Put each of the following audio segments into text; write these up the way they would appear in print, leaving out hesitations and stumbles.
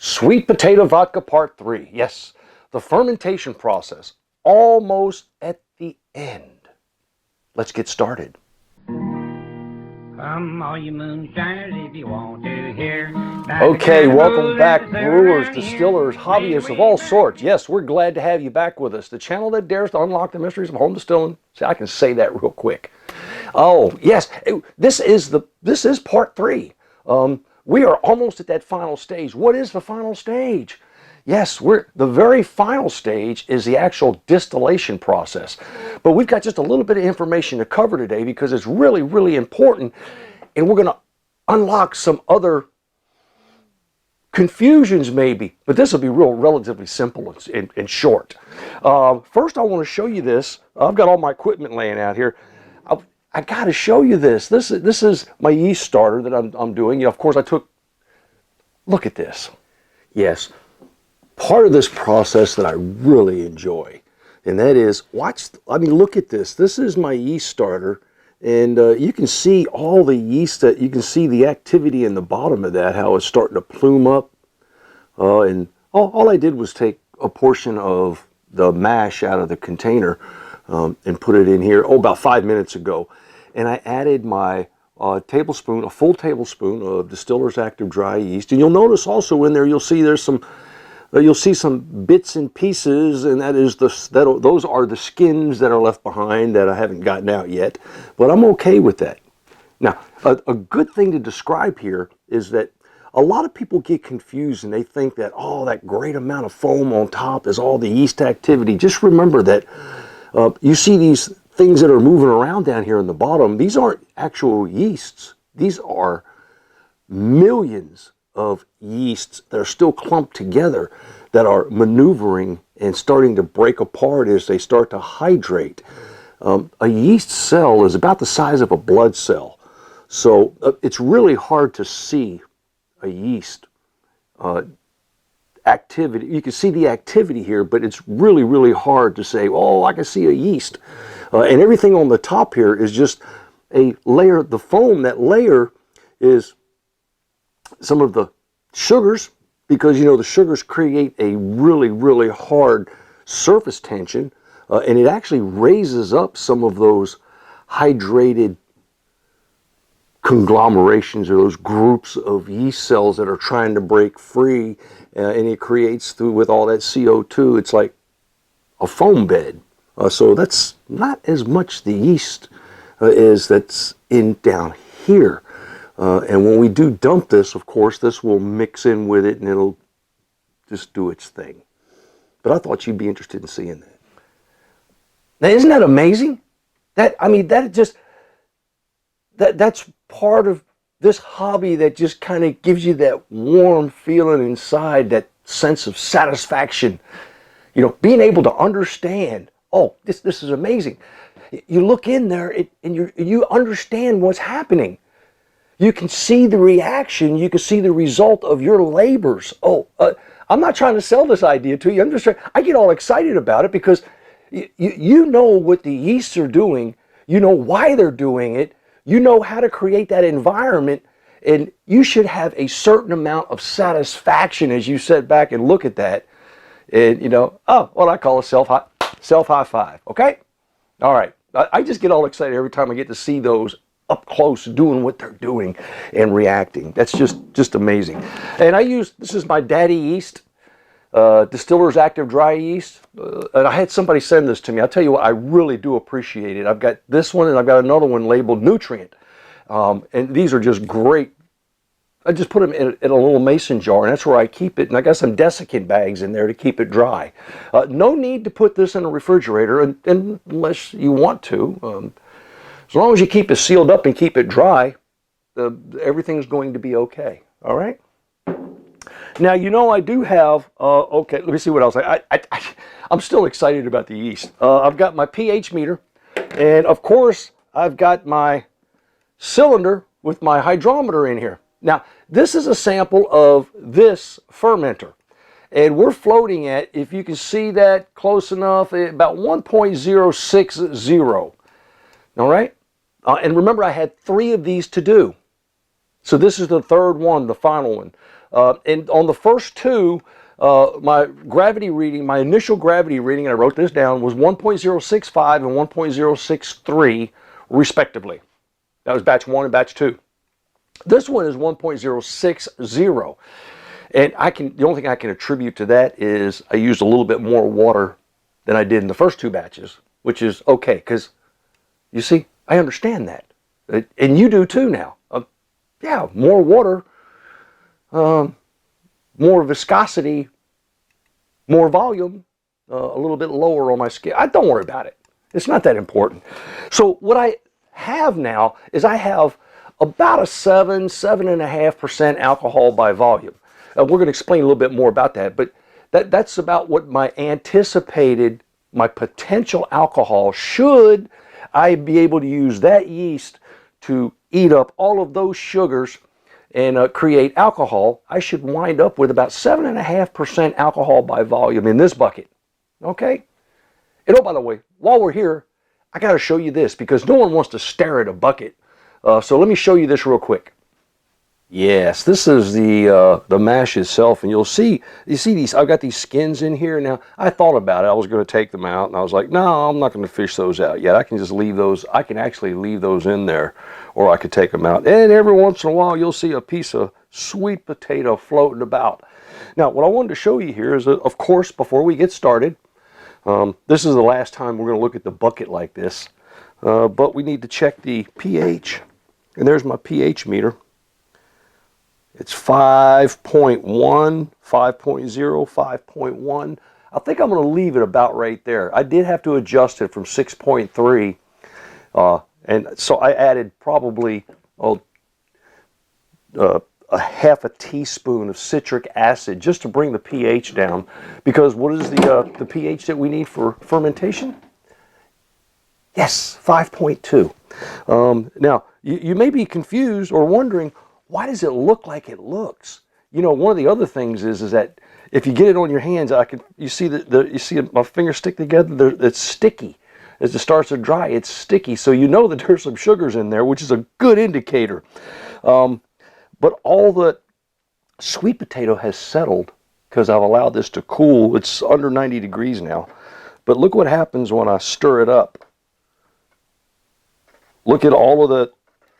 Sweet potato vodka part 3. Yes, the fermentation process almost at the end. Let's get started. Come all you moonshiners if you want to hear. Okay, welcome back, brewers, distillers, hobbyists of all sorts. Yes, we're glad to have you back with us. The channel that dares to unlock the mysteries of home distilling. See, I can say that real quick. Oh, yes, this is part 3. We are almost at that final stage. What is the final stage? Yes, the very final stage is the actual distillation process. But we've got just a little bit of information to cover today because it's really, really important. And we're going to unlock some other confusions maybe. But this will be relatively simple and short. First, I want to show you this. I've got all my equipment laying out here. I got to show you this. This is my yeast starter that I'm doing. You know, of course, look at this. Yes, part of this process that I really enjoy, and that is, look at this. This is my yeast starter, and you can see all the yeast, you can see the activity in the bottom of that, how it's starting to plume up. And all I did was take a portion of the mash out of the container and put it in here, about 5 minutes ago. And I added my a full tablespoon of Distiller's Active Dry Yeast. And you'll notice also in there, you'll see some bits and pieces, and those are the skins that are left behind that I haven't gotten out yet. But I'm okay with that. Now, a good thing to describe here is that a lot of people get confused and they think that, oh, that great amount of foam on top is all the yeast activity. Just remember that you see these things that are moving around down here in the bottom. These aren't actual yeasts. These are millions of yeasts that are still clumped together that are maneuvering and starting to break apart as they start to hydrate. A yeast cell is about the size of a blood cell. So it's really hard to see a yeast activity. You can see the activity here, but it's really, really hard to say, oh, I can see a yeast. And everything on the top here is just a layer. The foam, that layer is some of the sugars, because the sugars create a really, really hard surface tension, and it actually raises up some of those hydrated conglomerations or those groups of yeast cells that are trying to break free, and it creates, with all that CO2, it's like a foam bed. So that's not as much the yeast as that's down here. And when we do dump this, of course, this will mix in with it and it'll just do its thing. But I thought you'd be interested in seeing that. Now, isn't that amazing? That's part of this hobby that just kind of gives you that warm feeling inside, that sense of satisfaction. Being able to understand, oh, this is amazing. You look in there and you understand what's happening. You can see the reaction. You can see the result of your labors. I'm not trying to sell this idea to you. I get all excited about it because you know what the yeasts are doing. You know why they're doing it. You know how to create that environment. And you should have a certain amount of satisfaction as you sit back and look at that. And, what I call a self-high five. Okay? All right. I just get all excited every time I get to see those up close doing what they're doing and reacting. That's just amazing. And this is my daddy yeast, Distiller's Active Dry Yeast. And I had somebody send this to me. I'll tell you what, I really do appreciate it. I've got this one and I've got another one labeled Nutrient. And these are just great. I just put them in a little mason jar, and that's where I keep it. And I got some desiccant bags in there to keep it dry. No need to put this in a refrigerator unless you want to. As long as you keep it sealed up and keep it dry, everything's going to be okay. All right? Now, I do have, okay, let me see what else. I'm still excited about the yeast. I've got my pH meter, and of course, I've got my cylinder with my hydrometer in here. Now, this is a sample of this fermenter, and we're floating at, if you can see that close enough, about 1.060. All right? And remember, I had 3 of these to do. So this is the third one, the final one. And on the first two, my gravity reading, my initial gravity reading, and I wrote this down, was 1.065 and 1.063 respectively. That was batch 1 and batch 2. This one is 1.060. And the only thing I can attribute to that is I used a little bit more water than I did in the first 2 batches, which is okay, because you see, I understand that. And you do too now. Yeah, more water, more viscosity, more volume, a little bit lower on my skin. Don't worry about it. It's not that important. So what I have now is I have about a 7.5% alcohol by volume. We're going to explain a little bit more about that, but that's about what my potential alcohol, should I be able to use that yeast to eat up all of those sugars and create alcohol. I should wind up with about 7.5% alcohol by volume in this bucket. Okay? And oh, by the way, while we're here, I got to show you this because no one wants to stare at a bucket. So let me show you this real quick. Yes, this is the mash itself, and you see these. I've got these skins in here now. I thought about it. I was going to take them out, and I was like, no, I'm not going to fish those out yet. I can just leave those. I can actually leave those in there, or I could take them out. And every once in a while, you'll see a piece of sweet potato floating about. Now, what I wanted to show you here is, of course, before we get started, this is the last time we're going to look at the bucket like this, but we need to check the pH, and there's my pH meter. It's 5.1, 5.0, 5.1. I think I'm going to leave it about right there. I did have to adjust it from 6.3, and so I added probably a half a teaspoon of citric acid just to bring the pH down. Because what is the pH that we need for fermentation? Yes, 5.2. Now, you may be confused or wondering, why does it look like it looks? You know, one of the other things is that if you get it on your hands, you see my fingers stick together. It's sticky. As it starts to dry, it's sticky. So you know that there's some sugars in there, which is a good indicator. But all the sweet potato has settled because I've allowed this to cool. It's under 90 degrees now. But look what happens when I stir it up. Look at all of the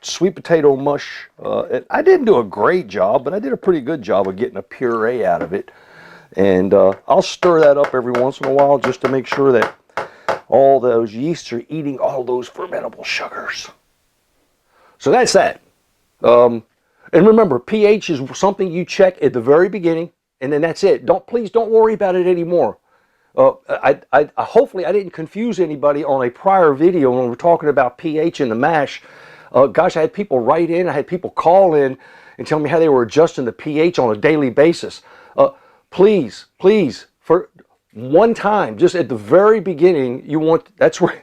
sweet potato mush. I didn't do a great job, but I did a pretty good job of getting a puree out of it. And I'll stir that up every once in a while just to make sure that all those yeasts are eating all those fermentable sugars. So that's that. And remember, pH is something you check at the very beginning, and then that's it. Please don't worry about it anymore. Hopefully I didn't confuse anybody on a prior video when we were talking about pH in the mash. Gosh, I had people write in, I had people call in and tell me how they were adjusting the pH on a daily basis. Please, for one time, just at the very beginning, that's where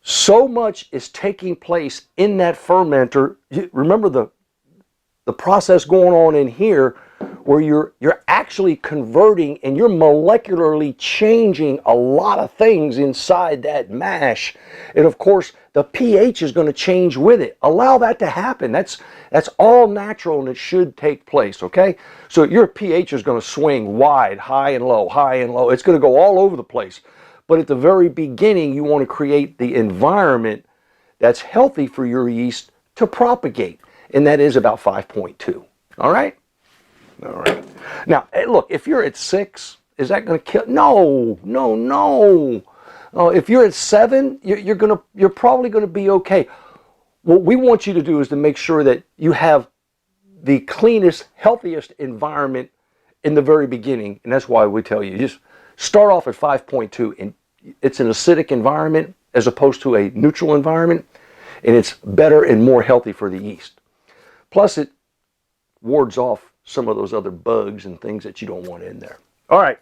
so much is taking place in that fermenter. Remember the process going on in here where you're actually converting and you're molecularly changing a lot of things inside that mash. And of course, the pH is going to change with it. Allow that to happen. That's all natural and it should take place, okay? So your pH is going to swing wide, high and low, high and low. It's going to go all over the place. But at the very beginning, you want to create the environment that's healthy for your yeast to propagate. And that is about 5.2. All right? All right. Now, look, if you're at 6, is that going to kill? No. If you're at 7, you're probably going to be okay. What we want you to do is to make sure that you have the cleanest, healthiest environment in the very beginning. And that's why we tell you, just start off at 5.2. And it's an acidic environment as opposed to a neutral environment. And it's better and more healthy for the yeast. Plus, it wards off some of those other bugs and things that you don't want in there. All right,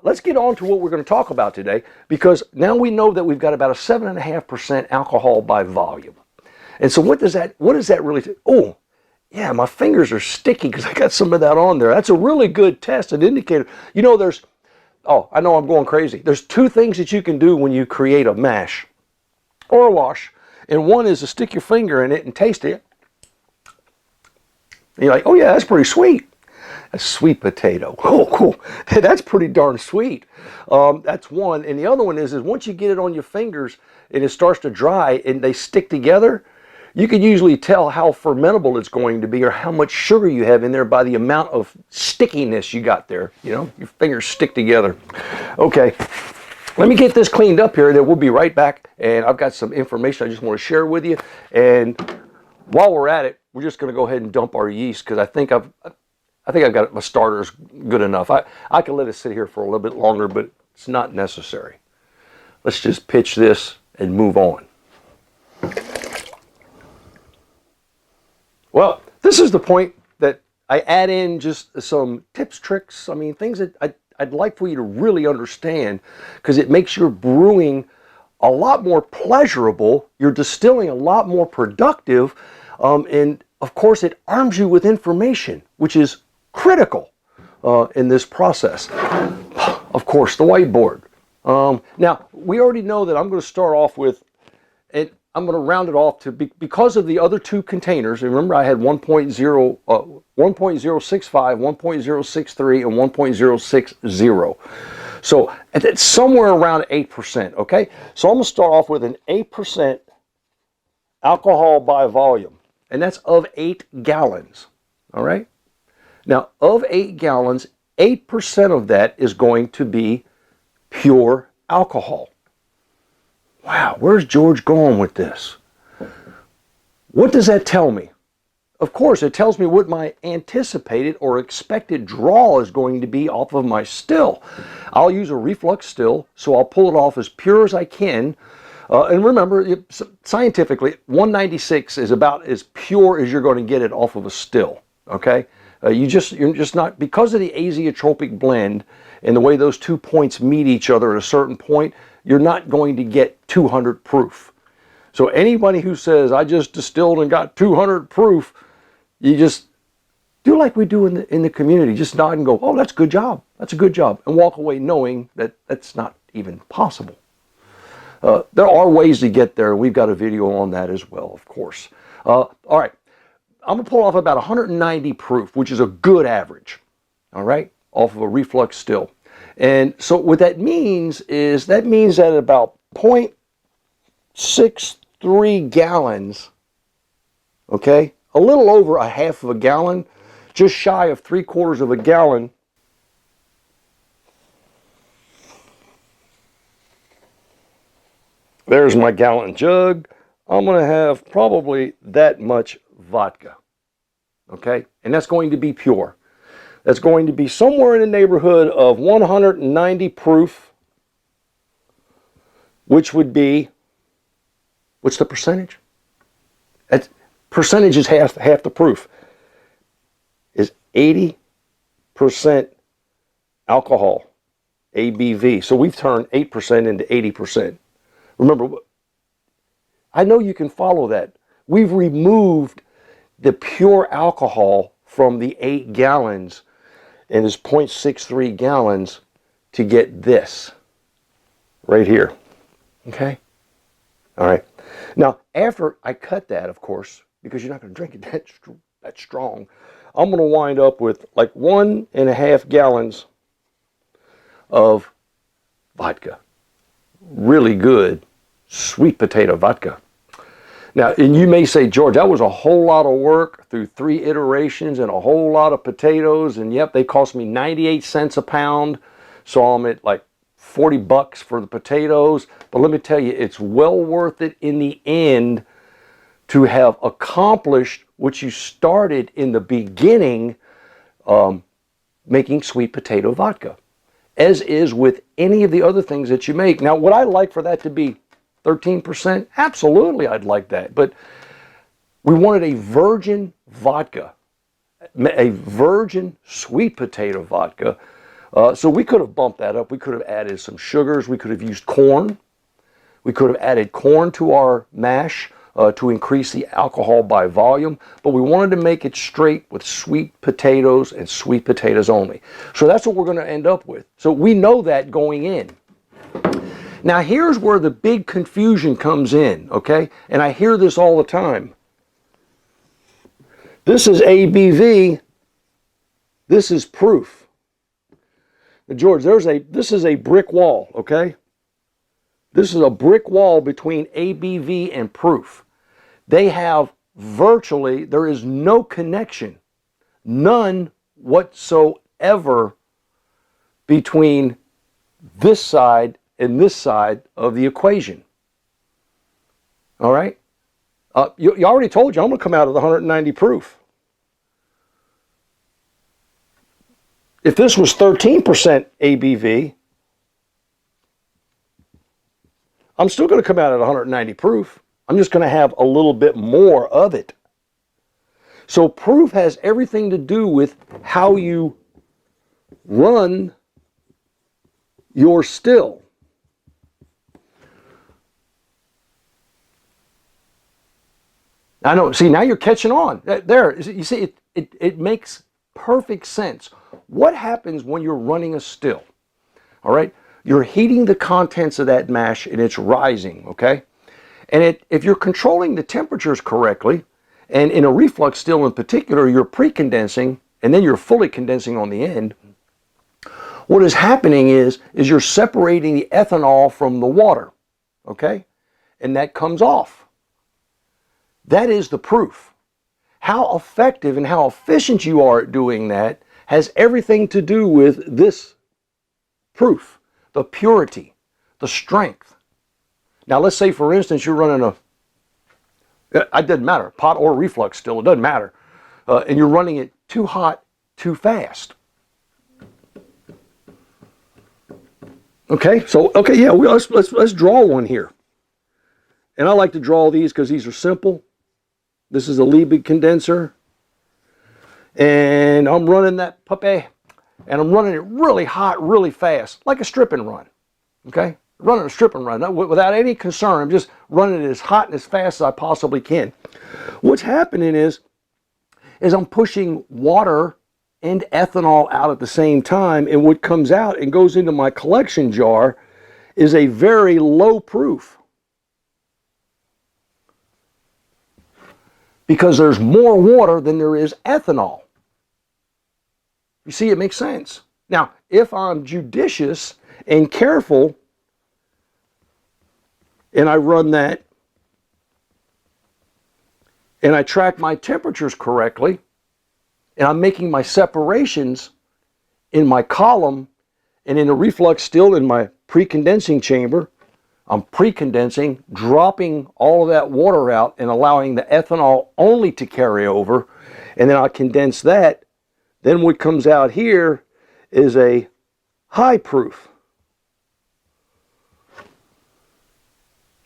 let's get on to what we're going to talk about today, because now we know that we've got about a 7.5% alcohol by volume. And so what does that really do? Oh, yeah, my fingers are sticky because I got some of that on there. That's a really good test, an indicator. You know, I know I'm going crazy. There's 2 things that you can do when you create a mash or a wash. And one is to stick your finger in it and taste it. And you're like, oh yeah, that's pretty sweet. A sweet potato. Oh, cool. That's pretty darn sweet. That's one. And the other one is once you get it on your fingers and it starts to dry and they stick together, you can usually tell how fermentable it's going to be or how much sugar you have in there by the amount of stickiness you got there. You know, your fingers stick together. Okay, let me get this cleaned up here and then we'll be right back. And I've got some information I just want to share with you. And while we're at it, we're just going to go ahead and dump our yeast because I think I've got my starters good enough. I can let it sit here for a little bit longer, but it's not necessary. Let's just pitch this and move on. Well, this is the point that I add in just some tips, tricks, I mean, things that I'd like for you to really understand because it makes your brewing a lot more pleasurable, you're distilling a lot more productive, and of course it arms you with information, which is critical in this process. Of course, the whiteboard. Now, we already know that I'm going to start off with, and I'm going to round it off to, because of the other two containers, remember I had 1.0, 1.065, 1.063, and 1.060. So it's somewhere around 8%, okay? So I'm going to start off with an 8% alcohol by volume, and that's of 8 gallons, all right? Now, of 8 gallons, 8% of that is going to be pure alcohol. Wow, where's George going with this? What does that tell me? Of course, it tells me what my anticipated or expected draw is going to be off of my still. I'll use a reflux still, so I'll pull it off as pure as I can. And remember, scientifically, 196 is about as pure as you're going to get it off of a still, okay? You're just not, because of the azeotropic blend and the way those 2 points meet each other at a certain point, you're not going to get 200 proof. So anybody who says, I just distilled and got 200 proof, you just do like we do in the community. Just nod and go, oh, that's a good job. That's a good job. And walk away knowing that that's not even possible. There are ways to get there. We've got a video on that as well, of course. All right. I'm going to pull off about 190 proof, which is a good average, all right, off of a reflux still. And so what that means is that at about 0.63 gallons, okay, a little over a half of a gallon, just shy of 3/4 of a gallon, there's my gallon jug. I'm going to have probably that much vodka, okay? And that's going to be pure. That's going to be somewhere in the neighborhood of 190 proof, which would be, what's the percentage? Percentage is half the proof. Is 80% alcohol, ABV. So we've turned 8% into 80%. Remember, I know you can follow that. We've removed the pure alcohol from the 8 gallons and it's 0.63 gallons to get this right here. Okay? All right. Now, after I cut that, of course, because you're not going to drink it that strong, I'm going to wind up with like 1.5 gallons of vodka. Really good sweet potato vodka. Now, and you may say, George, that was a whole lot of work through 3 iterations and a whole lot of potatoes. And yep, they cost me 98 cents a pound. So I'm at like 40 bucks for the potatoes. But let me tell you, it's well worth it in the end to have accomplished what you started in the beginning, making sweet potato vodka, as is with any of the other things that you make. Now, would I like for that to be 13%? Absolutely, I'd like that. But we wanted a virgin vodka, a virgin sweet potato vodka. So we could have bumped that up. We could have added some sugars. We could have used corn. We could have added corn to our mash to increase the alcohol by volume. But we wanted to make it straight with sweet potatoes and sweet potatoes only. So that's what we're going to end up with. So we know that going in. Now here's where the big confusion comes in, okay? And I hear this all the time. This is ABV, This is proof. Now, George, this is a brick wall, okay? This is a brick wall between ABV and proof. They have virtually, there is no connection, none whatsoever between this side and this side of the equation. All right? You already told you I'm going to come out of the 190 proof. If this was 13% ABV, I'm still going to come out at 190 proof. I'm just going to have a little bit more of it. So proof has everything to do with how you run your still. I know, see, now you're catching on. There, you see, it makes perfect sense. What happens when you're running a still? All right? You're heating the contents of that mash and it's rising, okay? And if you're controlling the temperatures correctly, and in a reflux still in particular, you're pre-condensing and then you're fully condensing on the end, what is happening is you're separating the ethanol from the water, okay? And that comes off. That is the proof. How effective and how efficient you are at doing that has everything to do with this proof, the purity, the strength. Now let's say, for instance, you're running it doesn't matter, pot or reflux still, it doesn't matter, and you're running it too hot, too fast. Okay, so, okay, yeah, let's draw one here. And I like to draw these because these are simple. This is a Liebig condenser. And I'm running that puppy, and I'm running it really hot, really fast, like a strip and run. Okay? Running a strip and run, without any concern. I'm just running it as hot and as fast as I possibly can. What's happening is I'm pushing water and ethanol out at the same time, and what comes out and goes into my collection jar is a very low proof. Because there's more water than there is ethanol. You see, it makes sense. Now, if I'm judicious and careful, and I run that, and I track my temperatures correctly, and I'm making my separations in my column and in the reflux still in my pre-condensing chamber, I'm pre-condensing, dropping all of that water out and allowing the ethanol only to carry over, and then I'll condense that. Then what comes out here is a high proof.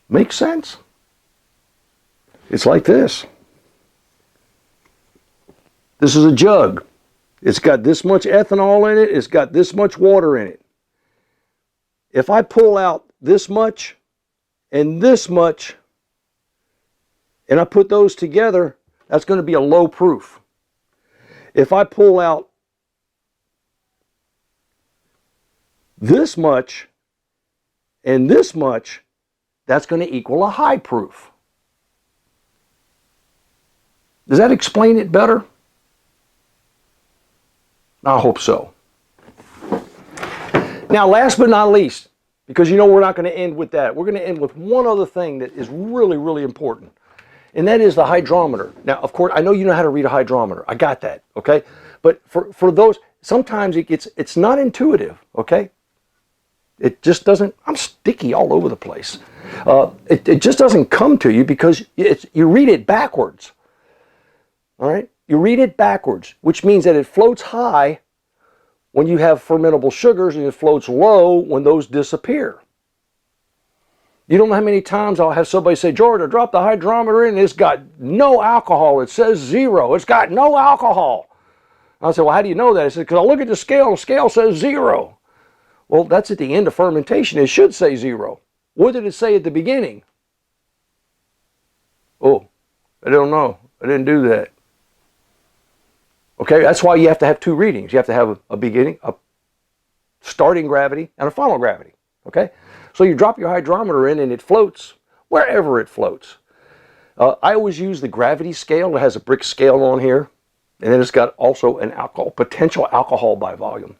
Makes sense? It's like this. This is a jug. It's got this much ethanol in it. It's got this much water in it. If I pull out this much and this much, and I put those together, that's going to be a low proof. If I pull out this much and this much, that's going to equal a high proof. Does that explain it better? I hope so. Now, last but not least, because you know we're not going to end with that. We're going to end with one other thing that is really, really important. And that is the hydrometer. Now, of course, I know you know how to read a hydrometer. I got that, okay? But for those, sometimes it's not intuitive, okay? It just doesn't, I'm sticky all over the place. It just doesn't come to you because you read it backwards, all right? You read it backwards, which means that it floats high when you have fermentable sugars and it floats low when those disappear. You don't know how many times I'll have somebody say, George, I dropped the hydrometer in and it's got no alcohol. It says 0. It's got no alcohol. I said, well, how do you know that? I said, because I look at the scale says 0. Well, that's at the end of fermentation. It should say 0. What did it say at the beginning? Oh, I don't know. I didn't do that. Okay, that's why you have to have two readings. You have to have a beginning, a starting gravity, and a final gravity. Okay? So you drop your hydrometer in and it floats wherever it floats. I always use the gravity scale. It has a brick scale on here. And then it's got also an potential alcohol by volume.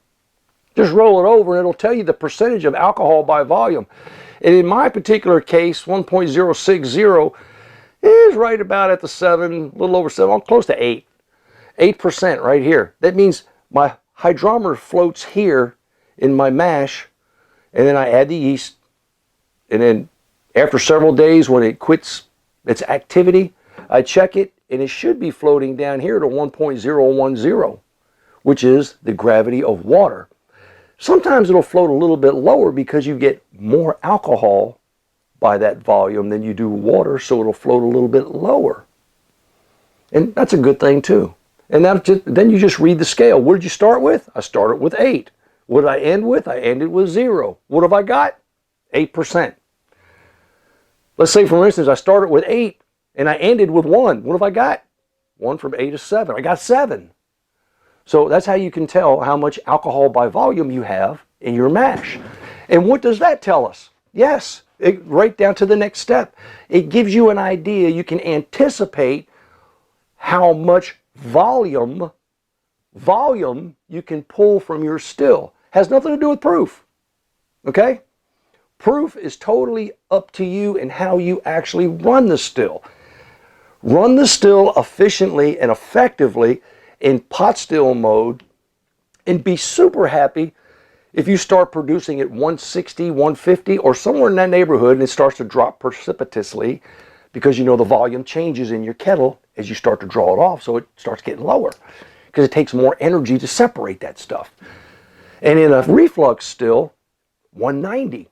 Just roll it over and it'll tell you the percentage of alcohol by volume. And in my particular case, 1.060 is right about at the 7, a little over 7, close to 8. 8% right here. That means my hydrometer floats here in my mash, and then I add the yeast, and then after several days when it quits its activity, I check it, and it should be floating down here to 1.010, which is the gravity of water. Sometimes it'll float a little bit lower because you get more alcohol by that volume than you do water, so it'll float a little bit lower. And that's a good thing too. And then you just read the scale. What did you start with? I started with 8. What did I end with? I ended with 0. What have I got? 8%. Let's say, for instance, I started with 8 and I ended with 1. What have I got? 1 from 8 is 7. I got 7. So that's how you can tell how much alcohol by volume you have in your mash. And what does that tell us? Yes, right down to the next step. It gives you an idea. You can anticipate how much volume you can pull from your still. Has nothing to do with proof. Okay? Proof is totally up to you and how you actually run the still. Run the still efficiently and effectively in pot still mode, and be super happy if you start producing at 160, 150, or somewhere in that neighborhood, and it starts to drop precipitously because you know the volume changes in your kettle as you start to draw it off, so it starts getting lower because it takes more energy to separate that stuff. And in a reflux still, 190.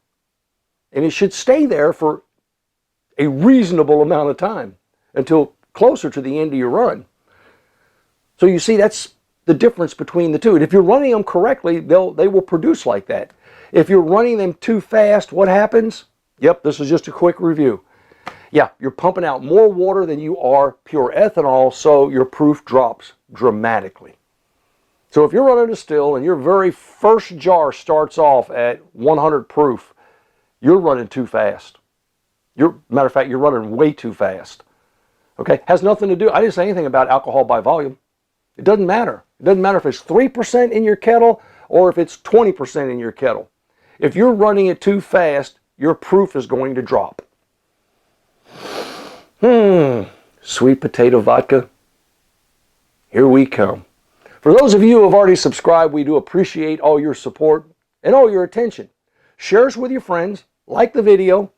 And it should stay there for a reasonable amount of time until closer to the end of your run. So you see, that's the difference between the two. And if you're running them correctly, they will produce like that. If you're running them too fast, what happens? Yep, this is just a quick review. Yeah, you're pumping out more water than you are pure ethanol, so your proof drops dramatically. So if you're running a still and your very first jar starts off at 100 proof, you're running too fast. Matter of fact, you're running way too fast. Okay, has nothing to do, I didn't say anything about alcohol by volume. It doesn't matter. It doesn't matter if it's 3% in your kettle or if it's 20% in your kettle. If you're running it too fast, your proof is going to drop. Sweet potato vodka. Here we come. For those of you who have already subscribed, we do appreciate all your support and all your attention. Share us with your friends. Like the video.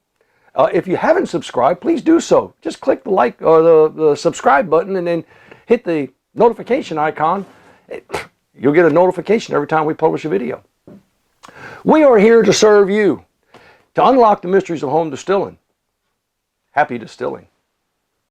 If you haven't subscribed, please do so. Just click the like or the subscribe button and then hit the notification icon. You'll get a notification every time we publish a video. We are here to serve you, to unlock the mysteries of home distilling. Happy distilling.